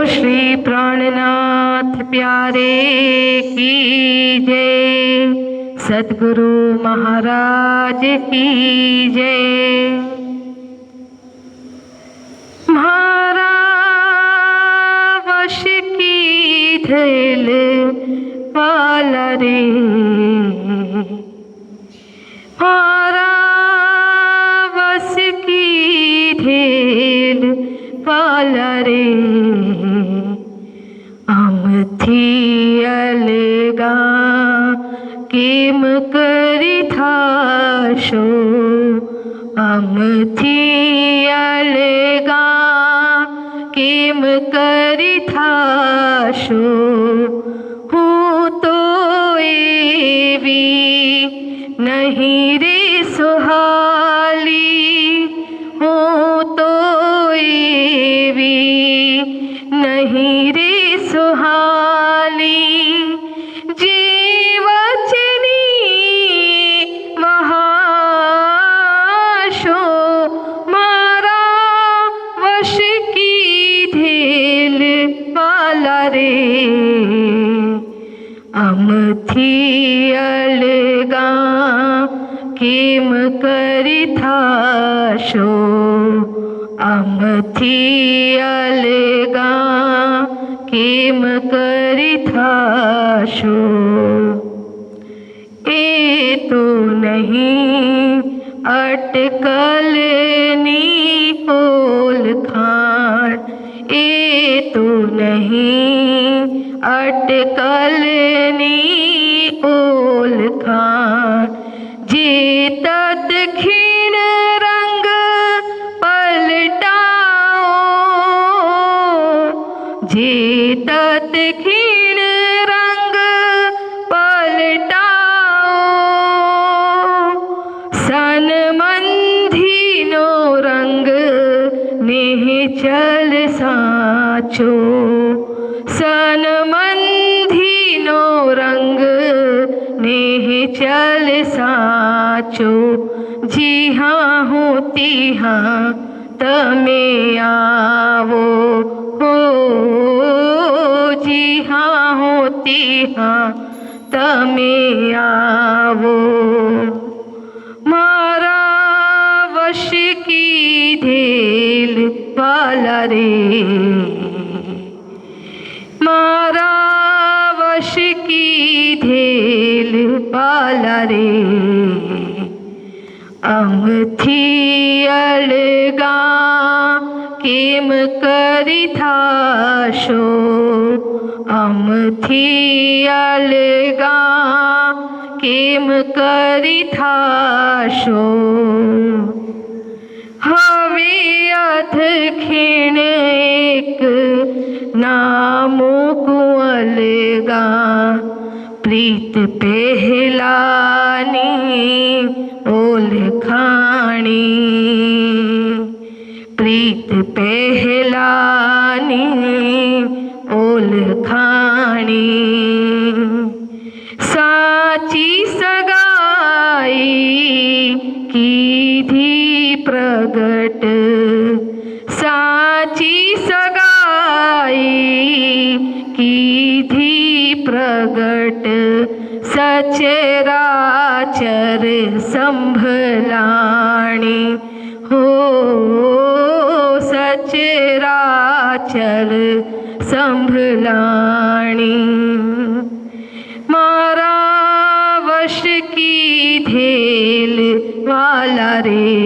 श्री प्राणनाथ प्यारे की जय। सद्गुरु महाराज की जय। मारा वश की धैल वाला रे, मारा वश की धेल वाला रे। आमथी अलगा केम करी थाशो, आमथी अलगा केम करी थाशो। हूँ तो एवी नहीं रे सुहाली, हूँ तो एवी नहीं रे सुहाली। जीवचनी वहाशो, मारा वश की धेल वाला रे। अमथी अलगा केम करी थाशो, अमथी अलगा केम करी थाशो। ए तो नहीं अटकल नी ओल खान, ए तो नहीं अटकल नी ओल खान। जे तत खीण रंग पलटाओ, जे तत खीण रंग पलटाओ। सन मंधी नो रंग निश्चल साचो, सन मंधी नो रंग निश्चल साचो। जी हाँ होती हाँ तमे आवो, हो जी हाँ होती हाँ तमे आवो। मारा वश की धेल वाला रे, मारा वश की धेल वाला रे। अमथी अलगा केम करी थाशो, अमथी अलगा केम करी थाशो। हवे अध खीण एक नामो को अलगा, प्रीत पहलानी ओल खाणी, प्रीत पहलानी ओल खाणी। साची सगाई की धी प्रगट, साची सगाई की धी प्रगट। सचराचर संभलाणी, हो सचराचर संभलाणी। मारा वश की धेल वाला रे।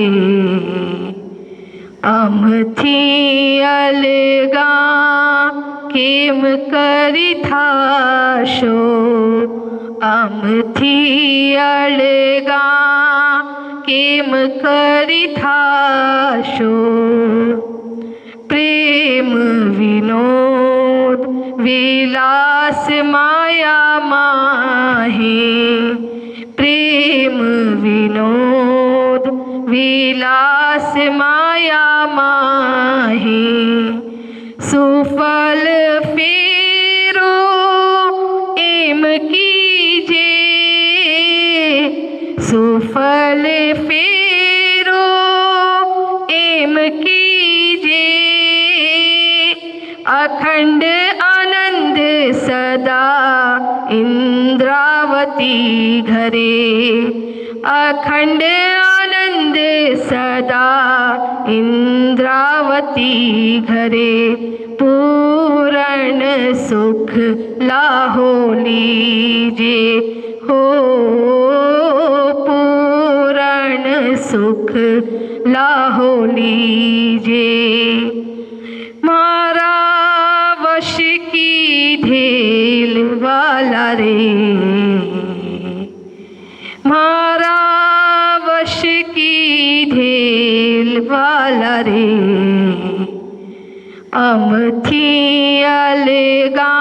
अमथी अलगा केम करी थाशो, अमथी अलगा केम करी थाशो। प्रेम विनोद विलास माया माहे, प्रेम विनोद विलास माया माहे। सुफल फेरो एम कीजे, सुफल फेरो एम कीजे। अखंड आनंद सदा इंद्रावती घरे, अखंड आनंद सदा इंद्रावती घरे, पूर्ण सुख लाहो लीजे हो, पूर्ण सुख लाहो लीजे। मारा वश की ढेल वाला रे, मारा वश की ढेल वाला रे, अमथी अलगा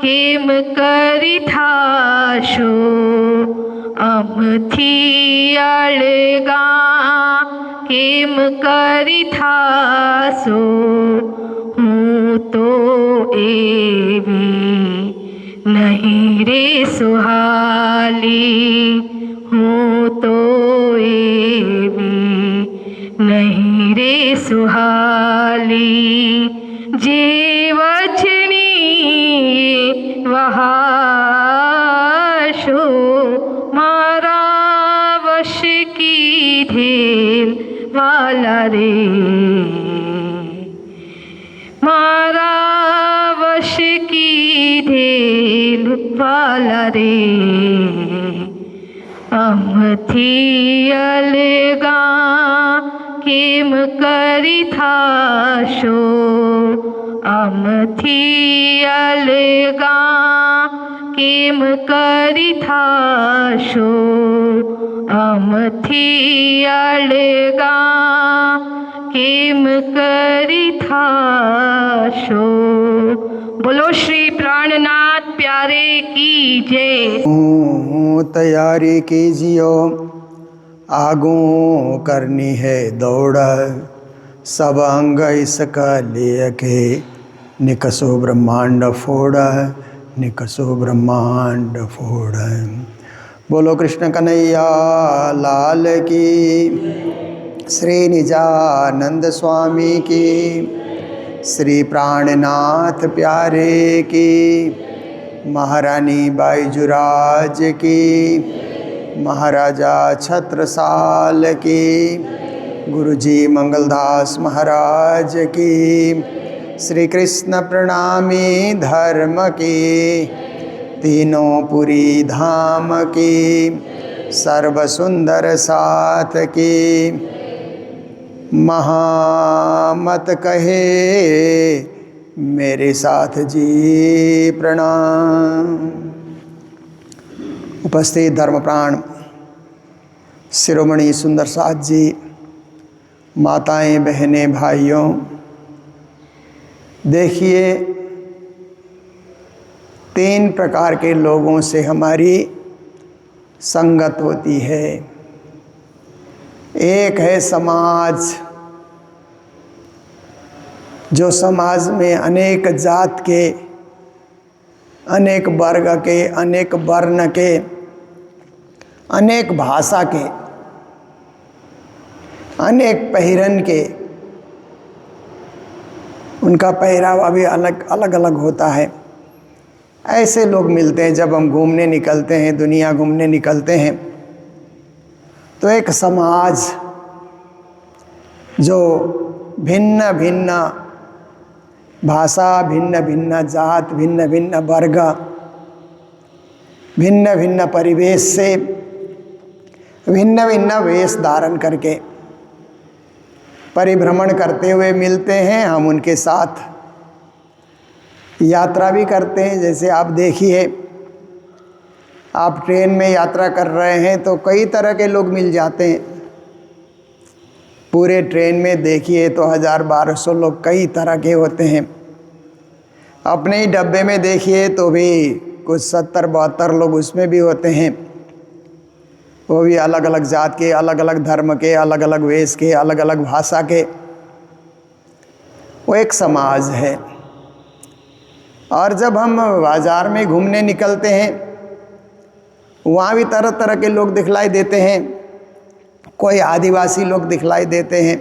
केम करी थाशो, अमथी अलगा केम करी थासो, हूँ तो एवी नहीं रे सुहाली, हूँ तो एवी नहीं रे सुहाली, जे वचनी वहाशो, मारा वश की ढेल वाला रे, मारा वश की ढेल वाला रे, अमथी अलगा केम करी थाशो, अमथी अलगा केम करी थाशो, अमथी अलगा केम करी थाशो। बोलो श्री प्राणनाथ प्यारे की जय। तैयारी कीजियो आगू करनी है दौड़, सब अंग इसका लेके निकसो ब्रह्मांड फोड़, निकसो ब्रह्मांड फोड़। बोलो कृष्ण कन्हैया लाल की, श्री निजानंद स्वामी की, श्री प्राणनाथ प्यारे की, महारानी बाईजुराज की, महाराजा छत्रसाल की, गुरुजी मंगलदास महाराज की, श्री कृष्ण प्रणामी धर्म की, तीनों पुरी धाम की, सर्व सुंदर साथ की, महामत कहे मेरे साथ जी प्रणाम। उपस्थित धर्मप्राण शिरोमणि सुंदर साथ जी, माताएं बहनें भाइयों, देखिए 3 प्रकार के लोगों से हमारी संगत होती है। एक है समाज, जो समाज में अनेक जात के, अनेक वर्ग के, अनेक वर्ण के, अनेक भाषा के, अनेक पहिरन के, उनका पहरावा भी अलग अलग होता है। ऐसे लोग मिलते हैं जब हम घूमने निकलते हैं, दुनिया घूमने निकलते हैं, तो एक समाज जो भिन्न भिन्न भाषा, भिन्न भिन्न जात, भिन्न भिन्न वर्ग, भिन्न भिन्न परिवेश से, भिन्न भिन्न वेश धारण करके परिभ्रमण करते हुए मिलते हैं। हम उनके साथ यात्रा भी करते हैं। जैसे आप देखिए, आप ट्रेन में यात्रा कर रहे हैं तो कई तरह के लोग मिल जाते हैं। पूरे ट्रेन में देखिए तो 1000-1200 लोग कई तरह के होते हैं। अपने ही डब्बे में देखिए तो भी कुछ 70-72 लोग उसमें भी होते हैं। वो भी अलग अलग जात के, अलग अलग धर्म के, अलग अलग वेश के, अलग अलग भाषा के। वो एक समाज है। और जब हम बाज़ार में घूमने निकलते हैं, वहाँ भी तरह तरह के लोग दिखलाई देते हैं। कोई आदिवासी लोग दिखलाई देते हैं,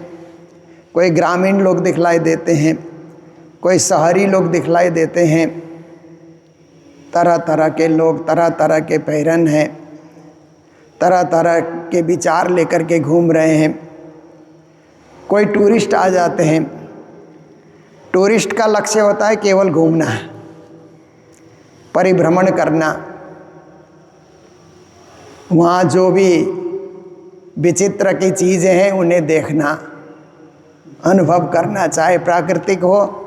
कोई ग्रामीण लोग दिखलाई देते हैं, कोई शहरी लोग दिखलाई देते हैं, तरह तरह के लोग, तरह तरह के पैरन हैं, तरह तरह के विचार लेकर के घूम रहे हैं। कोई टूरिस्ट आ जाते हैं, टूरिस्ट का लक्ष्य होता है केवल घूमना, परिभ्रमण करना, वहाँ जो भी विचित्र की चीज़ें हैं उन्हें देखना, अनुभव करना, चाहे प्राकृतिक हो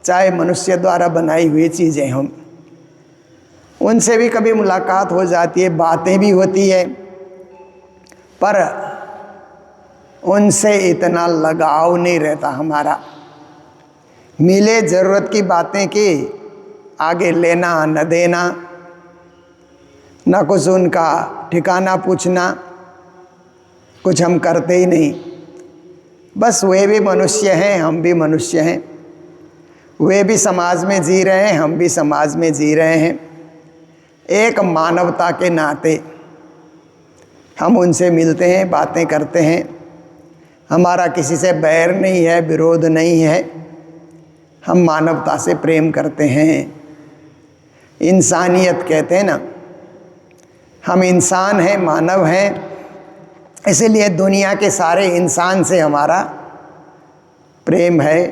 चाहे मनुष्य द्वारा बनाई हुई चीज़ें हों। उनसे भी कभी मुलाकात हो जाती है, बातें भी होती है, पर उनसे इतना लगाव नहीं रहता हमारा। मिले ज़रूरत की बातें की, आगे लेना न देना, न कुछ उनका ठिकाना पूछना, कुछ हम करते ही नहीं। बस वे भी मनुष्य हैं, हम भी मनुष्य हैं, वे भी समाज में जी रहे हैं, हम भी समाज में जी रहे हैं। एक मानवता के नाते हम उनसे मिलते हैं, बातें करते हैं। हमारा किसी से बैर नहीं है, विरोध नहीं है, हम मानवता से प्रेम करते हैं। इंसानियत कहते हैं ना, हम इंसान हैं, मानव हैं, इसीलिए दुनिया के सारे इंसान से हमारा प्रेम है,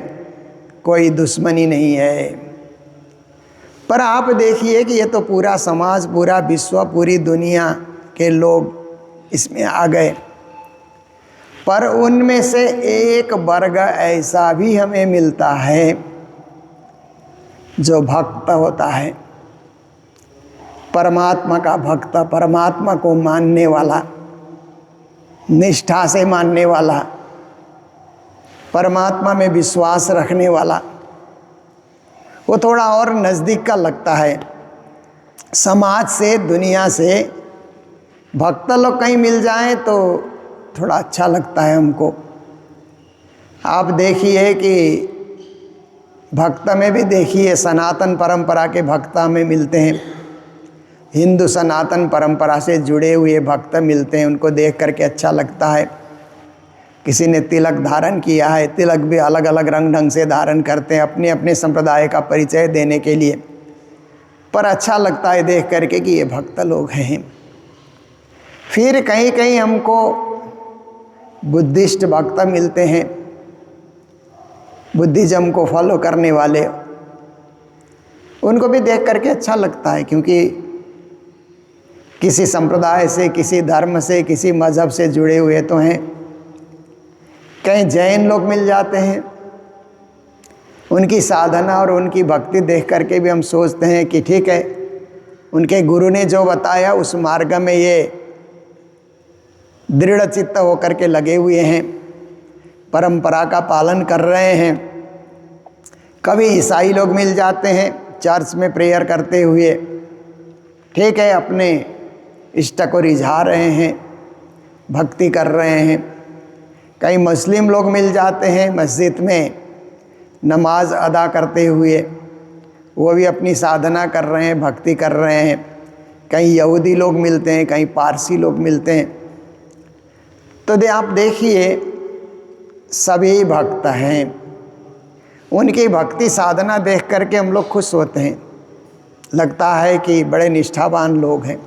कोई दुश्मनी नहीं है। पर आप देखिए कि ये तो पूरा समाज, पूरा विश्व, पूरी दुनिया के लोग इसमें आ गए, पर उनमें से एक वर्ग ऐसा भी हमें मिलता है जो भक्त होता है, परमात्मा का भक्त, परमात्मा को मानने वाला, निष्ठा से मानने वाला, परमात्मा में विश्वास रखने वाला। वो थोड़ा और नज़दीक का लगता है समाज से, दुनिया से। भक्त लोग कहीं मिल जाएं तो थोड़ा अच्छा लगता है हमको। आप देखिए कि भक्त में भी देखिए, सनातन परंपरा के भक्त हमें मिलते हैं, हिंदू सनातन परंपरा से जुड़े हुए भक्त मिलते हैं, उनको देख करके अच्छा लगता है। किसी ने तिलक धारण किया है, तिलक भी अलग अलग रंग ढंग से धारण करते हैं अपने अपने संप्रदाय का परिचय देने के लिए, पर अच्छा लगता है देख करके कि ये भक्त लोग हैं। फिर कहीं कहीं हमको बुद्धिस्ट भक्त मिलते हैं, बुद्धिज़्म को फॉलो करने वाले, उनको भी देख करके अच्छा लगता है, क्योंकि किसी संप्रदाय से, किसी धर्म से, किसी मज़हब से जुड़े हुए तो हैं। कहीं जैन लोग मिल जाते हैं, उनकी साधना और उनकी भक्ति देख करके भी हम सोचते हैं कि ठीक है, उनके गुरु ने जो बताया उस मार्ग में ये दृढ़ चित्त होकर के लगे हुए हैं, परंपरा का पालन कर रहे हैं। कभी ईसाई लोग मिल जाते हैं चर्च में प्रेयर करते हुए, ठीक है, अपने इष्ट को रिझा रहे हैं, भक्ति कर रहे हैं। कई मुस्लिम लोग मिल जाते हैं मस्जिद में नमाज अदा करते हुए, वो भी अपनी साधना कर रहे हैं, भक्ति कर रहे हैं। कहीं यहूदी लोग मिलते हैं, कहीं पारसी लोग मिलते हैं। तो आप देखिए, सभी भक्त हैं, उनकी भक्ति साधना देख करके हम लोग खुश होते हैं, लगता है कि बड़े निष्ठावान लोग हैं।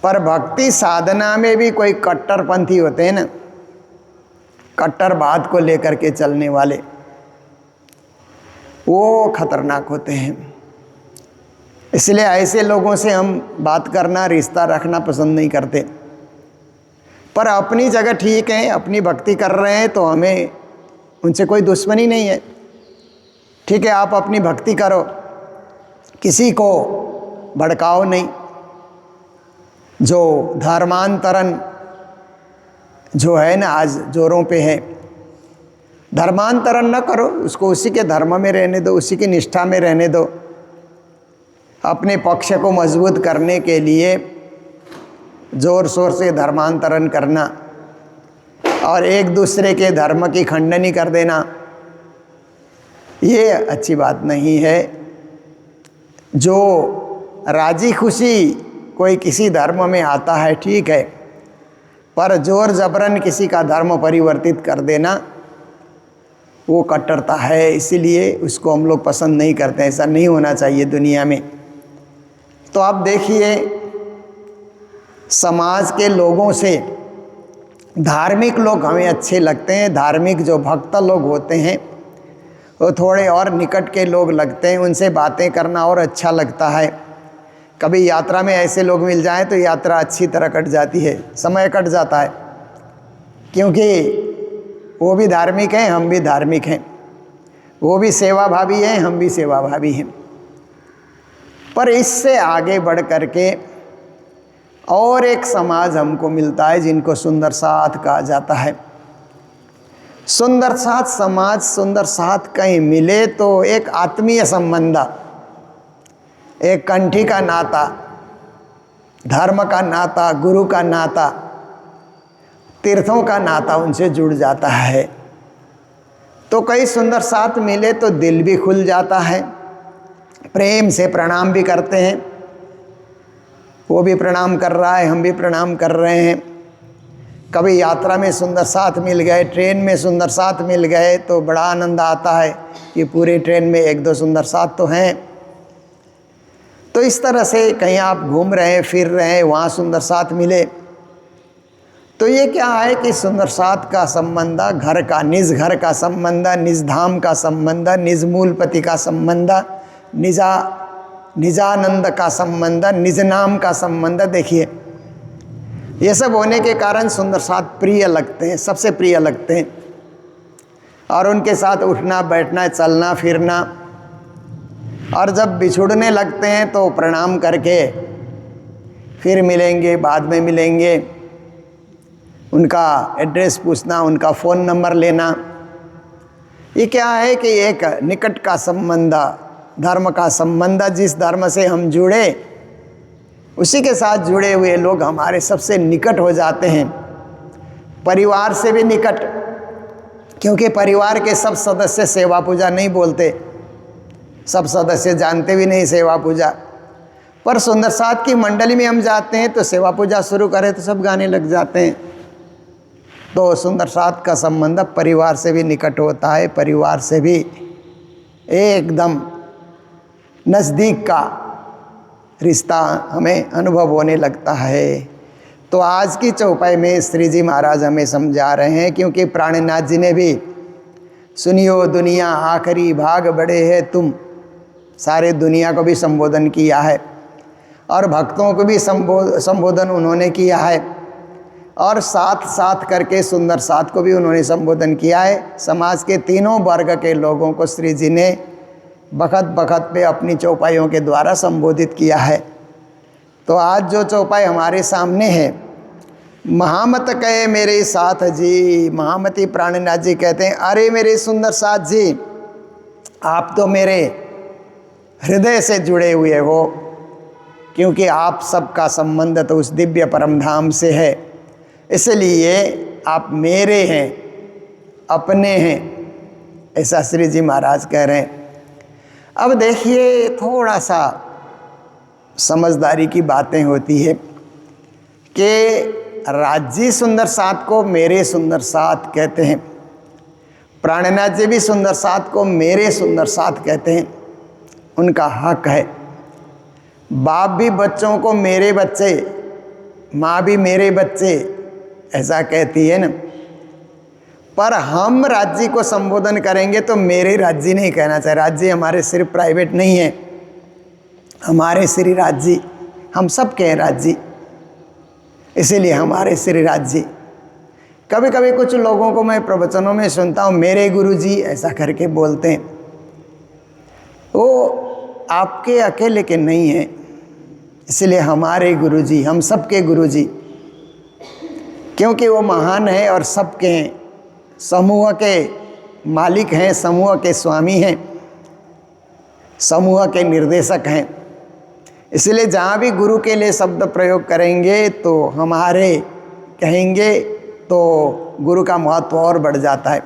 पर भक्ति साधना में भी कोई कट्टरपंथी होते हैं ना, कट्टरवाद को लेकर के चलने वाले, वो खतरनाक होते हैं। इसलिए ऐसे लोगों से हम बात करना, रिश्ता रखना पसंद नहीं करते। पर अपनी जगह ठीक है, अपनी भक्ति कर रहे हैं तो हमें उनसे कोई दुश्मनी नहीं है। ठीक है, आप अपनी भक्ति करो, किसी को भड़काओ नहीं। जो धर्मांतरण जो है ना आज जोरों पे है, धर्मांतरण न करो, उसको उसी के धर्म में रहने दो, उसी की निष्ठा में रहने दो। अपने पक्ष को मजबूत करने के लिए ज़ोर शोर से धर्मांतरण करना और एक दूसरे के धर्म की खंडनी कर देना, ये अच्छी बात नहीं है। जो राजी खुशी कोई किसी धर्म में आता है ठीक है, पर जोर जबरन किसी का धर्म परिवर्तित कर देना वो कट्टरता है, इसीलिए उसको हम लोग पसंद नहीं करते। ऐसा नहीं होना चाहिए दुनिया में। तो आप देखिए, समाज के लोगों से धार्मिक लोग हमें अच्छे लगते हैं। धार्मिक जो भक्त लोग होते हैं वो थोड़े और निकट के लोग लगते हैं, उनसे बातें करना और अच्छा लगता है। कभी यात्रा में ऐसे लोग मिल जाएं तो यात्रा अच्छी तरह कट जाती है, समय कट जाता है, क्योंकि वो भी धार्मिक हैं, हम भी धार्मिक हैं, वो भी सेवाभावी हैं, हम भी सेवाभावी हैं। पर इससे आगे बढ़ कर के और एक समाज हमको मिलता है जिनको सुंदर साथ कहा जाता है। सुंदर साथ समाज, सुंदर साथ कहीं मिले तो एक आत्मीय संबंध, एक कंठी का नाता, धर्म का नाता, गुरु का नाता, तीर्थों का नाता उनसे जुड़ जाता है। तो कई सुंदर साथ मिले तो दिल भी खुल जाता है, प्रेम से प्रणाम भी करते हैं। वो भी प्रणाम कर रहा है, हम भी प्रणाम कर रहे हैं। कभी यात्रा में सुंदर साथ मिल गए, ट्रेन में सुंदर साथ मिल गए तो बड़ा आनंद आता है कि पूरी ट्रेन में एक दो सुंदर साथ तो हैं। तो इस तरह से कहीं आप घूम रहे हैं, फिर रहे हैं, वहाँ सुंदर साथ मिले तो ये क्या है कि सुंदर साथ का संबंध घर का, निज घर का संबंध, निज धाम का संबंध, निज मूलपति का संबंध, निजानंद का संबंध, निज नाम का संबंध। देखिए, ये सब होने के कारण सुंदर साथ प्रिय लगते हैं, सबसे प्रिय लगते हैं। और उनके साथ उठना बैठना, चलना फिरना, और जब बिछुड़ने लगते हैं तो प्रणाम करके फिर मिलेंगे, बाद में मिलेंगे, उनका एड्रेस पूछना, उनका फ़ोन नंबर लेना। ये क्या है कि एक निकट का संबंध, धर्म का संबंध। जिस धर्म से हम जुड़े उसी के साथ जुड़े हुए लोग हमारे सबसे निकट हो जाते हैं, परिवार से भी निकट, क्योंकि परिवार के सब सदस्य सेवा पूजा नहीं बोलते, सब सदस्य जानते भी नहीं सेवा पूजा। पर सुंदर साथ की मंडली में हम जाते हैं तो सेवा पूजा शुरू करें तो सब गाने लग जाते हैं। तो सुंदर साथ का संबंध परिवार से भी निकट होता है, परिवार से भी एकदम नज़दीक का रिश्ता हमें अनुभव होने लगता है। तो आज की चौपाई में श्री जी महाराज हमें समझा रहे हैं, क्योंकि प्राणनाथ जी ने भी सुनियो दुनिया आखिरी भाग बड़े है तुम, सारे दुनिया को भी संबोधन किया है और भक्तों को भी संबोधन उन्होंने किया है, और साथ साथ करके सुंदर साथ को भी उन्होंने संबोधन किया है। समाज के तीनों वर्ग के लोगों को श्री जी ने बखत बखत पे अपनी चौपाइयों के द्वारा संबोधित किया है। तो आज जो चौपाई हमारे सामने है, महामत कहे मेरे साथ जी, महामती प्राणनाथ जी कहते हैं, अरे मेरे सुंदर साथ जी, आप तो मेरे हृदय से जुड़े हुए हो, क्योंकि आप सबका संबंध तो उस दिव्य परम धाम से है, इसलिए आप मेरे हैं, अपने हैं, ऐसा श्री जी महाराज कह रहे हैं। अब देखिए, थोड़ा सा समझदारी की बातें होती है कि राजी सुंदर साथ को मेरे सुंदर साथ कहते हैं, प्राणनाथ जी भी सुंदर साथ को मेरे सुंदर साथ कहते हैं, उनका हक है। बाप भी बच्चों को मेरे बच्चे, माँ भी मेरे बच्चे ऐसा कहती है ना। पर हम राज्य को संबोधन करेंगे तो मेरे राज्य नहीं कहना चाहिए। राज्य हमारे सिर्फ प्राइवेट नहीं है, हमारे श्री राज्य, हम सब के हैं राज्य, इसीलिए हमारे श्री राज्य। कभी कभी कुछ लोगों को मैं प्रवचनों में सुनता हूँ मेरे गुरुजी ऐसा करके बोलते हैं, वो आपके अकेले के नहीं हैं, इसलिए हमारे गुरुजी, हम सबके गुरुजी, क्योंकि वो महान है और सबके हैं, समूह के मालिक हैं, समूह के स्वामी हैं, समूह के निर्देशक हैं। इसलिए जहाँ भी गुरु के लिए शब्द प्रयोग करेंगे तो हमारे कहेंगे तो गुरु का महत्व और बढ़ जाता है।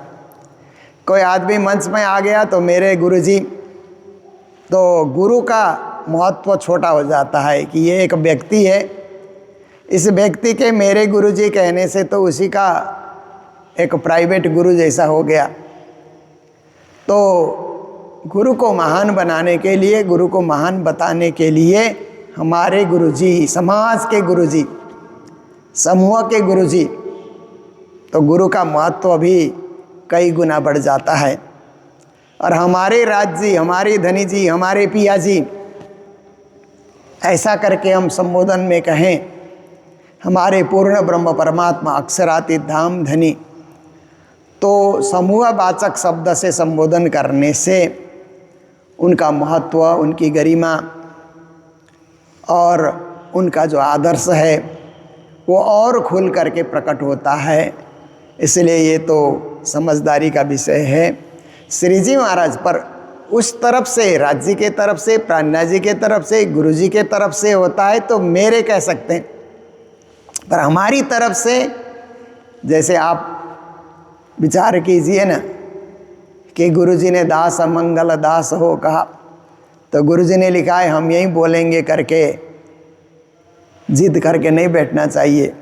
कोई आदमी मंच में आ गया तो मेरे गुरुजी, तो गुरु का महत्व छोटा हो जाता है कि ये एक व्यक्ति है, इस व्यक्ति के मेरे गुरुजी कहने से तो उसी का एक प्राइवेट गुरु जैसा हो गया। तो गुरु को महान बनाने के लिए, गुरु को महान बताने के लिए हमारे गुरुजी, समाज के गुरुजी, समूह के गुरुजी, तो गुरु का महत्व भी कई गुना बढ़ जाता है। और हमारे राज जी, हमारे धनी जी, हमारे पिया जी, ऐसा करके हम संबोधन में कहें, हमारे पूर्ण ब्रह्म परमात्मा अक्षरातीत धाम धनी, तो समूहवाचक शब्द से संबोधन करने से उनका महत्व, उनकी गरिमा और उनका जो आदर्श है वो और खुल करके प्रकट होता है। इसलिए ये तो समझदारी का विषय है। श्री जी महाराज पर उस तरफ से, राज्य के तरफ से, प्राणनाथ जी के तरफ से, गुरु जी के तरफ से होता है तो मेरे कह सकते हैं, पर हमारी तरफ से, जैसे आप विचार कीजिए ना कि गुरु जी ने दास अमंगल दास हो कहा, तो गुरु जी ने लिखा है हम यही बोलेंगे करके जिद करके नहीं बैठना चाहिए।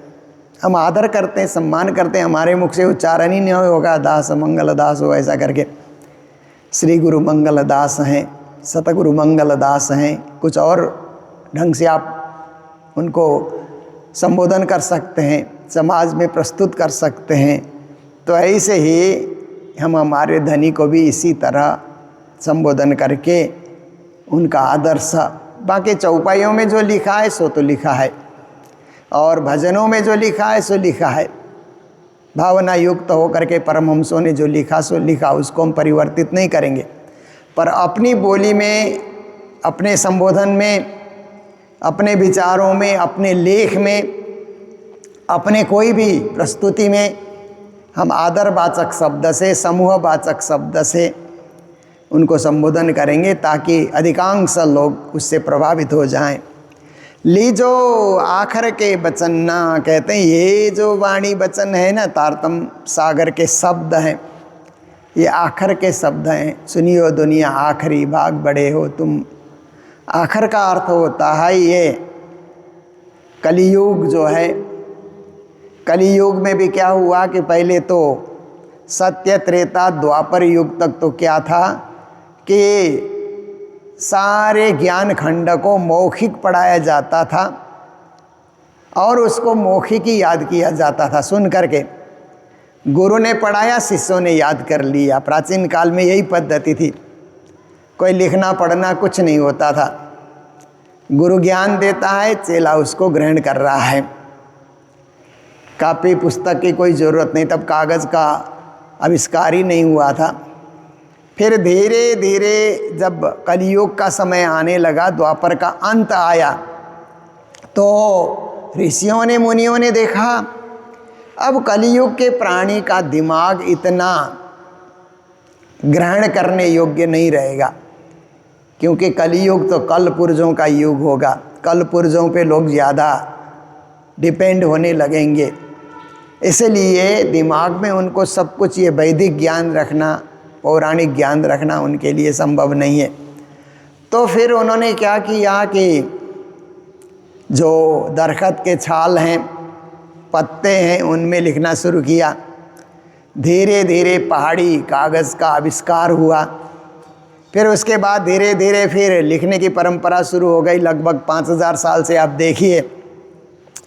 हम आदर करते हैं, सम्मान करते हैं, हमारे मुख से उच्चारण ही नहीं होगा दास मंगल दास हो ऐसा करके। श्री गुरु मंगल दास हैं, सतगुरु मंगल दास हैं, कुछ और ढंग से आप उनको संबोधन कर सकते हैं, समाज में प्रस्तुत कर सकते हैं। तो ऐसे ही हम हमारे धनी को भी इसी तरह संबोधन करके उनका आदर्श, बाकी चौपाइयों में जो लिखा है सो तो लिखा है, और भजनों में जो लिखा है सो लिखा है, भावना युक्त होकर के परमहंसों ने जो लिखा सो लिखा, उसको हम परिवर्तित नहीं करेंगे। पर अपनी बोली में, अपने संबोधन में, अपने विचारों में, अपने लेख में, अपने कोई भी प्रस्तुति में हम आदरवाचक शब्द से, समूहवाचक शब्द से उनको संबोधन करेंगे ताकि अधिकांश लोग उससे प्रभावित हो जाएं। लीजो आखर के वचन ना, कहते हैं ये जो वाणी वचन है ना, तारतम सागर के शब्द हैं, ये आखर के शब्द हैं। सुनियो दुनिया आखिरी भाग बड़े हो तुम। आखर का अर्थ होता है ये कलियुग जो है। कलियुग में भी क्या हुआ कि पहले तो सत्य त्रेता द्वापर युग तक तो क्या था कि सारे ज्ञान खंड को मौखिक पढ़ाया जाता था और उसको मौखिक ही याद किया जाता था, सुन करके। गुरु ने पढ़ाया, शिष्यों ने याद कर लिया। प्राचीन काल में यही पद्धति थी, कोई लिखना पढ़ना कुछ नहीं होता था। गुरु ज्ञान देता है, चेला उसको ग्रहण कर रहा है। कापी पुस्तक की कोई ज़रूरत नहीं, तब कागज़ का आविष्कार ही नहीं हुआ था। फिर धीरे धीरे जब कलियुग का समय आने लगा, द्वापर का अंत आया, तो ऋषियों ने, मुनियों ने देखा अब कलियुग के प्राणी का दिमाग इतना ग्रहण करने योग्य नहीं रहेगा, क्योंकि कलियुग तो कल पुर्जों का युग होगा। कल पुर्जों पे लोग ज़्यादा डिपेंड होने लगेंगे। इसलिए दिमाग में उनको सब कुछ ये वैदिक ज्ञान रखना, पौराणिक ज्ञान रखना उनके लिए संभव नहीं है। तो फिर उन्होंने क्या किया कि जो दरख्त के छाल हैं, पत्ते हैं, उनमें लिखना शुरू किया। धीरे धीरे पहाड़ी कागज़ का आविष्कार हुआ। फिर उसके बाद धीरे धीरे फिर लिखने की परंपरा शुरू हो गई। लगभग 5000 साल से आप देखिए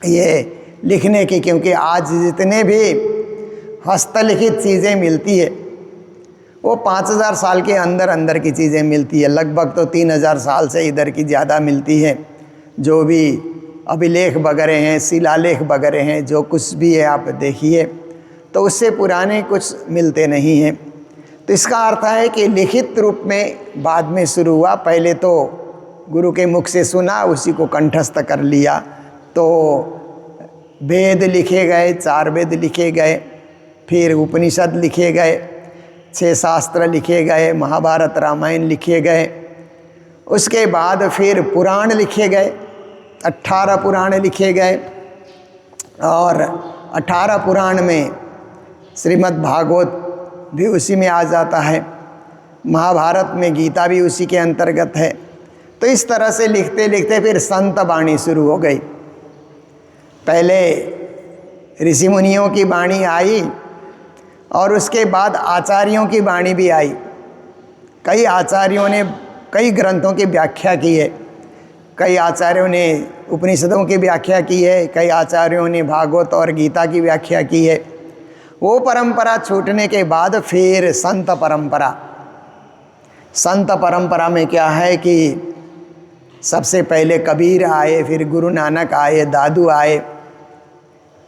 ये लिखने की, क्योंकि आज जितने भी हस्तलिखित चीज़ें मिलती है वो 5000 साल के अंदर अंदर की चीज़ें मिलती है। लगभग तो 3000 साल से इधर की ज़्यादा मिलती है। जो भी अभिलेख वगैरह हैं, शिलालेख वगैरह हैं, जो कुछ भी है आप देखिए, तो उससे पुराने कुछ मिलते नहीं हैं। तो इसका अर्थ है कि लिखित रूप में बाद में शुरू हुआ। पहले तो गुरु के मुख से सुना, उसी को कंठस्थ कर लिया। तो वेद लिखे गए, 4 वेद लिखे गए, फिर उपनिषद लिखे गए, 6 शास्त्र लिखे गए, महाभारत रामायण लिखे गए। उसके बाद फिर पुराण लिखे गए, 18 पुराण लिखे गए, और 18 पुराण में श्रीमद् भागवत भी उसी में आ जाता है। महाभारत में गीता भी उसी के अंतर्गत है। तो इस तरह से लिखते लिखते फिर संत वाणी शुरू हो गई। पहले ऋषि मुनियों की वाणी आई और उसके बाद आचार्यों की वाणी भी आई। कई आचार्यों ने कई ग्रंथों की व्याख्या की है, कई आचार्यों ने उपनिषदों की व्याख्या की है, कई आचार्यों ने भागवत और गीता की व्याख्या की है। वो परंपरा छूटने के बाद फिर संत परंपरा में क्या है कि सबसे पहले कबीर आए, फिर गुरु नानक आए, दादू आए,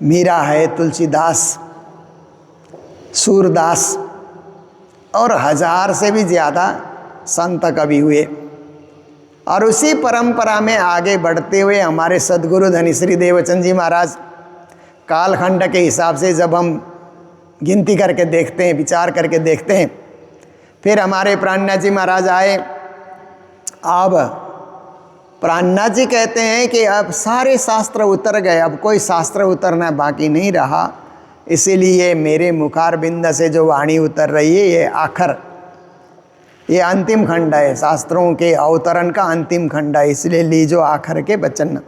मीरा है, तुलसीदास, सूरदास और 1000 से भी ज़्यादा संत कवि हुए। और उसी परंपरा में आगे बढ़ते हुए हमारे सद्गुरु धनी श्री देवचंद जी महाराज, कालखंड के हिसाब से जब हम गिनती करके देखते हैं, विचार करके देखते हैं, फिर हमारे प्राणनाथ जी महाराज आए। अब प्राणनाथ जी कहते हैं कि अब सारे शास्त्र उतर गए, अब कोई शास्त्र उतरना बाकी नहीं रहा, इसीलिए मेरे मुखारबिंद से जो वाणी उतर रही है ये आखिर, ये अंतिम खंड है, शास्त्रों के अवतरण का अंतिम खंड है, इसलिए लीजो आखिर के वचन।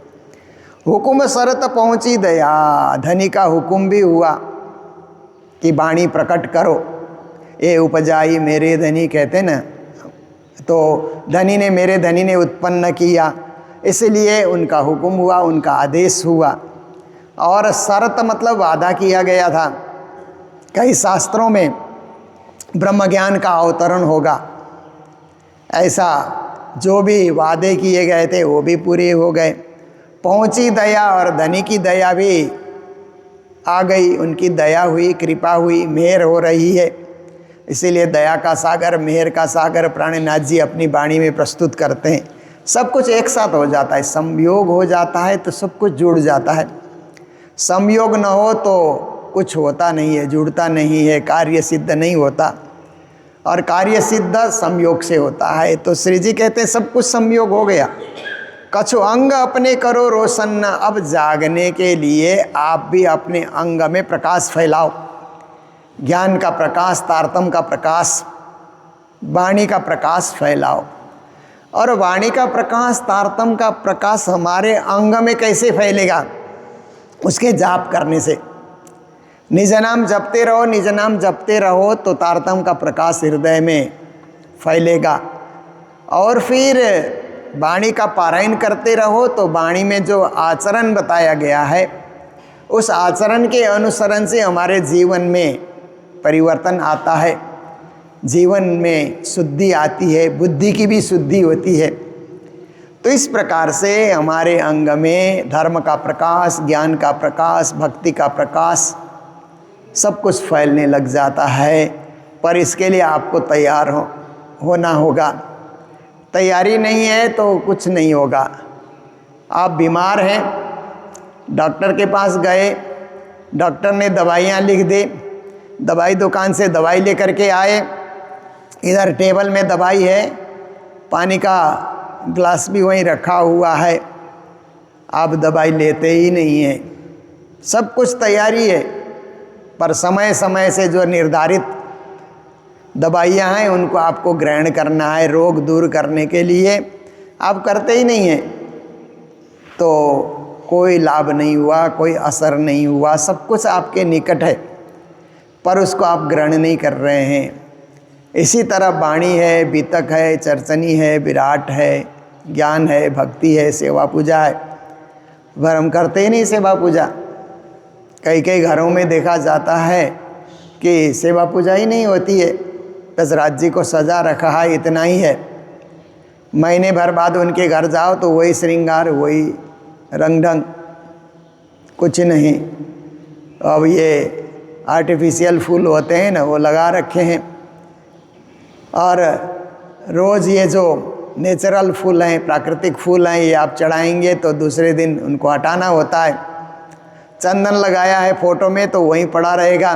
हुकुम शरत पहुँची दया, धनी का हुक्म भी हुआ कि वाणी प्रकट करो। ये उपजाई मेरे धनी कहते ना, तो धनी ने, मेरे धनी ने उत्पन्न किया, इसलिए उनका हुक्म हुआ, उनका आदेश हुआ। और शरत मतलब वादा किया गया था, कई शास्त्रों में ब्रह्म ज्ञान का अवतरण होगा, ऐसा जो भी वादे किए गए थे वो भी पूरे हो गए। पहुंची दया, और धनी की दया भी आ गई, उनकी दया हुई, कृपा हुई, मेहर हो रही है। इसीलिए दया का सागर, मेहर का सागर प्राणनाथ जी अपनी वाणी में प्रस्तुत करते हैं। सब कुछ एक साथ हो जाता है, संयोग हो जाता है तो सब कुछ जुड़ जाता है, संयोग न हो तो कुछ होता नहीं है, जुड़ता नहीं है, कार्य सिद्ध नहीं होता, और कार्य सिद्ध संयोग से होता है। तो श्री जी कहते हैं सब कुछ संयोग हो गया। कछु अंग अपने करो रोशन, अब जागने के लिए आप भी अपने अंग में प्रकाश फैलाओ, ज्ञान का प्रकाश, तारतम का प्रकाश, वाणी का प्रकाश फैलाओ। और वाणी का प्रकाश, तारतम का प्रकाश हमारे अंग में कैसे फैलेगा? उसके जाप करने से। निज नाम जपते रहो, निज नाम जपते रहो तो तारतम का प्रकाश हृदय में फैलेगा। और फिर वाणी का पारायण करते रहो तो वाणी में जो आचरण बताया गया है उस आचरण के अनुसरण से हमारे जीवन में परिवर्तन आता है, जीवन में शुद्धि आती है, बुद्धि की भी शुद्धि होती है। तो इस प्रकार से हमारे अंग में धर्म का प्रकाश, ज्ञान का प्रकाश, भक्ति का प्रकाश सब कुछ फैलने लग जाता है। पर इसके लिए आपको तैयार होना होगा। तैयारी नहीं है तो कुछ नहीं होगा। आप बीमार हैं, डॉक्टर के पास गए, डॉक्टर ने दवाइयाँ लिख दी, दवाई दुकान से दवाई लेकर के आए, इधर टेबल में दवाई है, पानी का ग्लास भी वहीं रखा हुआ है, आप दवाई लेते ही नहीं हैं। सब कुछ तैयारी है, पर समय समय से जो निर्धारित दवाइयाँ हैं उनको आपको ग्रहण करना है रोग दूर करने के लिए, आप करते ही नहीं हैं तो कोई लाभ नहीं हुआ, कोई असर नहीं हुआ। सब कुछ आपके निकट है पर उसको आप ग्रहण नहीं कर रहे हैं। इसी तरह वाणी है, बीतक है, चर्चनी है, विराट है, ज्ञान है, भक्ति है, सेवा पूजा है, पर हम करते ही नहीं सेवा पूजा। कई कई घरों में देखा जाता है कि सेवा पूजा ही नहीं होती है, बस राज्य को सजा रखा है, इतना ही है। महीने भर बाद उनके घर जाओ तो वही श्रृंगार, वही रंग ढंग, कुछ नहीं। अब ये आर्टिफिशियल फूल होते हैं ना, वो लगा रखे हैं, और रोज़ ये जो नेचुरल फूल हैं, प्राकृतिक फूल हैं, ये आप चढ़ाएंगे तो दूसरे दिन उनको हटाना होता है। चंदन लगाया है फोटो में तो वहीं पड़ा रहेगा,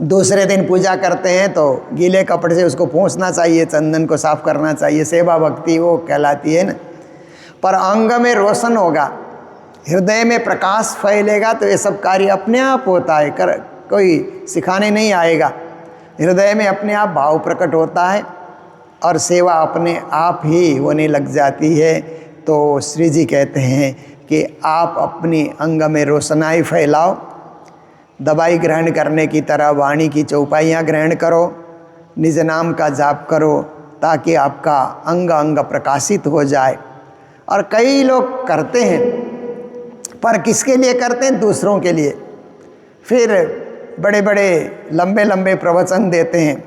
दूसरे दिन पूजा करते हैं तो गीले कपड़े से उसको पोंछना चाहिए, चंदन को साफ करना चाहिए। सेवा भक्ति वो कहलाती है ना। पर अंग में रोशन होगा, हृदय में प्रकाश फैलेगा तो ये सब कार्य अपने आप होता है, कोई सिखाने नहीं आएगा। हृदय में अपने आप भाव प्रकट होता है और सेवा अपने आप ही होने लग जाती है। तो श्री जी कहते हैं कि आप अपने अंग में रोशनाई फैलाओ, दवाई ग्रहण करने की तरह वाणी की चौपाइयाँ ग्रहण करो, निज नाम का जाप करो ताकि आपका अंग अंग प्रकाशित हो जाए। और कई लोग करते हैं, पर किसके लिए करते हैं? दूसरों के लिए। फिर बड़े बड़े लंबे लंबे प्रवचन देते हैं।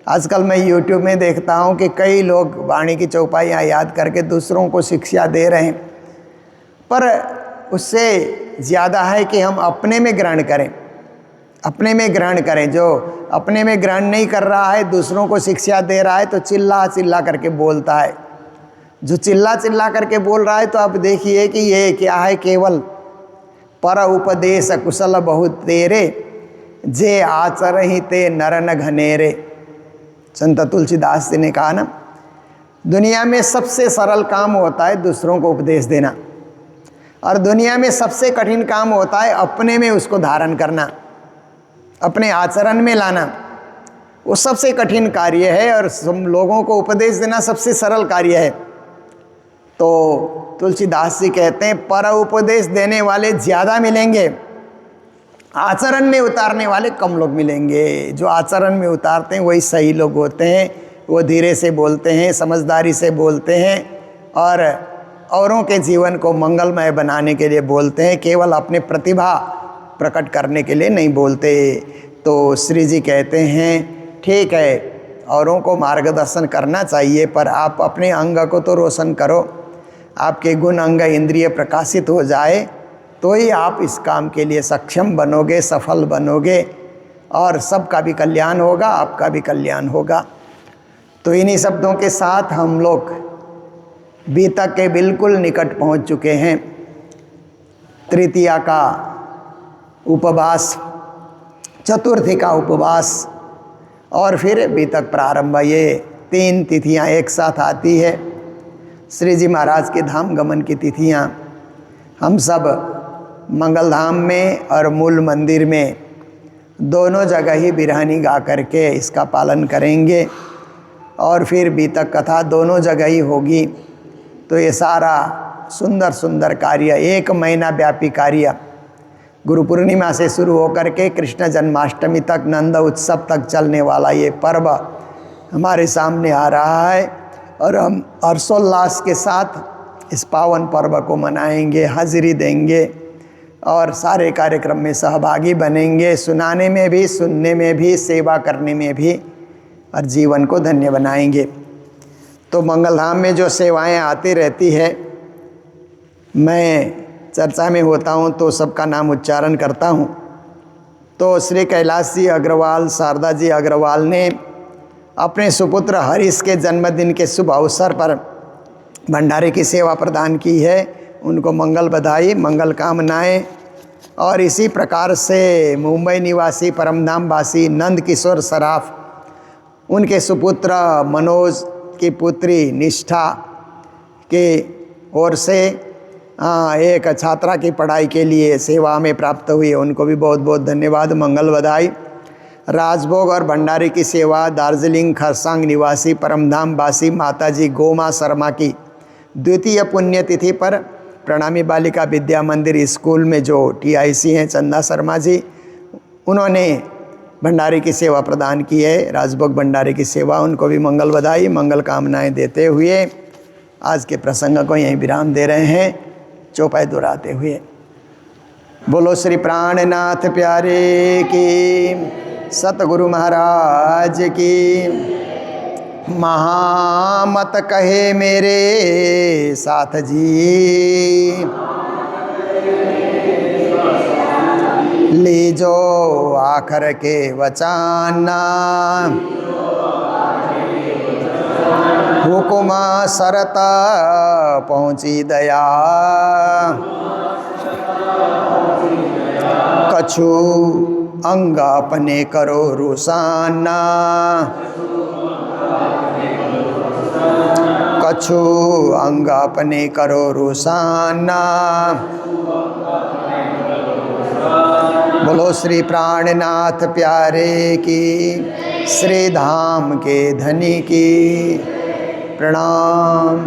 आजकल मैं YouTube में देखता हूँ कि कई लोग वाणी की चौपाइयाँ याद करके दूसरों को शिक्षा दे रहे हैं, पर उससे ज़्यादा है कि हम अपने में ग्रहण करें, अपने में ग्रहण करें। जो अपने में ग्रहण नहीं कर रहा है, दूसरों को शिक्षा दे रहा है, तो चिल्ला चिल्ला करके बोलता है। जो चिल्ला चिल्ला करके बोल रहा है, तो आप देखिए कि ये क्या है, केवल पर उपदेश कुशल बहुत तेरे, जे आचरहि ते नर न घनेरे। संत तुलसीदास जी ने कहा ना, दुनिया में सबसे सरल काम होता है दूसरों को उपदेश देना, और दुनिया में सबसे कठिन काम होता है अपने में उसको धारण करना, अपने आचरण में लाना। वो सबसे कठिन कार्य है, और हम लोगों को उपदेश देना सबसे सरल कार्य है। तो तुलसीदास जी कहते हैं, पर उपदेश देने वाले ज़्यादा मिलेंगे, आचरण में उतारने वाले कम लोग मिलेंगे। जो आचरण में उतारते हैं वही सही लोग होते हैं। वो धीरे से बोलते हैं, समझदारी से बोलते हैं, और औरों के जीवन को मंगलमय बनाने के लिए बोलते हैं, केवल अपने प्रतिभा प्रकट करने के लिए नहीं बोलते। तो श्री जी कहते हैं, ठीक है, औरों को मार्गदर्शन करना चाहिए, पर आप अपने अंग को तो रोशन करो। आपके गुण अंग इंद्रिय प्रकाशित हो जाए तो ही आप इस काम के लिए सक्षम बनोगे, सफल बनोगे, और सबका भी कल्याण होगा, आपका भी कल्याण होगा। तो इन्हीं शब्दों के साथ हम लोग बीतक के बिल्कुल निकट पहुंच चुके हैं। तृतीया का उपवास, चतुर्थी का उपवास, और फिर बीतक प्रारंभ। ये 3 तिथियां एक साथ आती है। श्री जी महाराज के धाम गमन की तिथियां हम सब मंगल धाम में और मूल मंदिर में दोनों जगह ही बिरहानी गा करके इसका पालन करेंगे, और फिर बीतक कथा दोनों जगह ही होगी। तो ये सारा सुंदर सुंदर कार्य, 1 महीना व्यापी कार्य, गुरु पूर्णिमा से शुरू होकर के कृष्ण जन्माष्टमी तक, नंद उत्सव तक चलने वाला ये पर्व हमारे सामने आ रहा है, और हम हर्षोल्लास के साथ इस पावन पर्व को मनाएंगे, हाजिरी देंगे, और सारे कार्यक्रम में सहभागी बनेंगे, सुनाने में भी, सुनने में भी, सेवा करने में भी, और जीवन को धन्य बनाएंगे। तो मंगलधाम में जो सेवाएं आती रहती है, मैं चर्चा में होता हूँ तो सबका नाम उच्चारण करता हूँ। तो श्री कैलाश जी अग्रवाल, शारदा जी अग्रवाल ने अपने सुपुत्र हरीश के जन्मदिन के शुभ अवसर पर भंडारे की सेवा प्रदान की है। उनको मंगल बधाई, मंगल कामनाएं। और इसी प्रकार से मुंबई निवासी परमधाम वासी नंद किशोर सराफ, उनके सुपुत्र मनोज की पुत्री निष्ठा के ओर से एक छात्रा की पढ़ाई के लिए सेवा में प्राप्त हुई है, उनको भी बहुत बहुत धन्यवाद, मंगल बधाई। राजभोग और भंडारे की सेवा दार्जिलिंग खरसांग निवासी परमधाम वासी माताजी गोमा शर्मा की द्वितीय पुण्यतिथि पर प्रणामी बालिका विद्या मंदिर स्कूल में जो TIC हैं चंदा शर्मा जी, उन्होंने भंडारे की सेवा प्रदान की है, राजभोग भंडारे की सेवा। उनको भी मंगल बधाई, मंगल कामनाएं देते हुए आज के प्रसंग को यहीं विराम दे रहे हैं, चौपाई दोहराते हुए। बोलो श्री प्राणनाथ प्यारे की, सतगुरु महाराज की। महामत कहे मेरे साथ जी, लीजो आखर के वचाना, हुकुमा सरता पहुँची दया, कछु अंग अपने करो रुसाना, कछु अंग अपने करो रुसाना। बोलो श्री प्राणनाथ प्यारे की, श्री धाम के धनी की। प्रणाम।